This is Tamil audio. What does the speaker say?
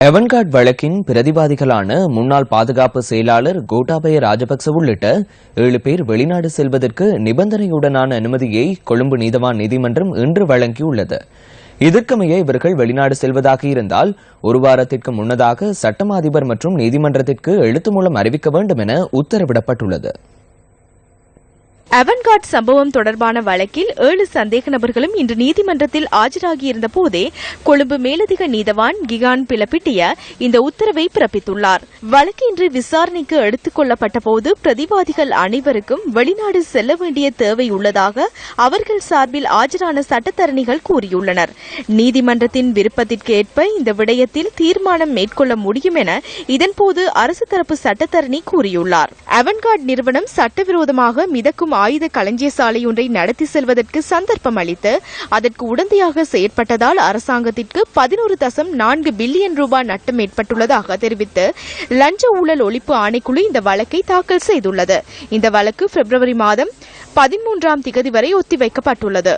எவன்கார்ட் வழக்கின் பிரதிவாதிகளான முன்னாள் பாதுகாப்பு செயலாளர் கோட்டாபய ராஜபக்ச உள்ளிட்ட 7 பேர் வெளிநாடு செல்வதற்கு நிபந்தனையுடனான அனுமதியை கொழும்பு நீதவான் நீதிமன்றம் இன்று வழங்கியுள்ளது. இதற்கமைய இவர்கள் வெளிநாடு செல்வதாக இருந்தால் ஒரு வாரத்திற்கு முன்னதாக சட்டமா அதிபர் மற்றும் நீதிமன்றத்திற்கு எழுத்து மூலம் அறிவிக்க வேண்டும் என உத்தரவிடப்பட்டுள்ளது. அவன்கார்ட் சம்பவம் தொடர்பான வழக்கில் 7 சந்தேக நபர்களும் இன்று நீதிமன்றத்தில் ஆஜராகியிருந்த போதே கொழும்பு மேலதிக நீதவான் கிகான் பிலப்பிட்டிய இந்த உத்தரவை பிறப்பித்துள்ளார். வழக்கு இன்று விசாரணைக்கு எடுத்துக் கொள்ளப்பட்ட போது பிரதிவாதிகள் அனைவருக்கும் வெளிநாடு செல்ல வேண்டிய தேவை உள்ளதாக அவர்கள் சார்பில் ஆஜரான சட்டத்தரணிகள் கூறியுள்ளனர். நீதிமன்றத்தின் விருப்பத்திற்கு ஏற்ப இந்த விடயத்தில் தீர்மானம் மேற்கொள்ள முடியும் என இதன்போது அரசு தரப்பு சட்டத்தரணி கூறியுள்ளார். அவன்கார்ட் நிறுவனம் சட்டவிரோதமாக மிதக்கும் ஆயுத களஞ்சிய சாலை ஒன்றை நடத்தி செல்வதற்கு சந்தர்ப்பம் அளித்து அதற்கு உடந்தையாக செயற்பட்டதால் அரசாங்கத்திற்கு 11.4 பில்லியன் ரூபாய் நட்டம் ஏற்பட்டுள்ளதாக தெரிவித்து லஞ்ச ஊழல் ஒழிப்பு ஆணைக்குழு இந்த வழக்கை தாக்கல் செய்துள்ளது. இந்த வழக்கு பிப்ரவரி மாதம் 13ஆம் திகதி வரை ஒத்திவைக்கப்பட்டுள்ளது.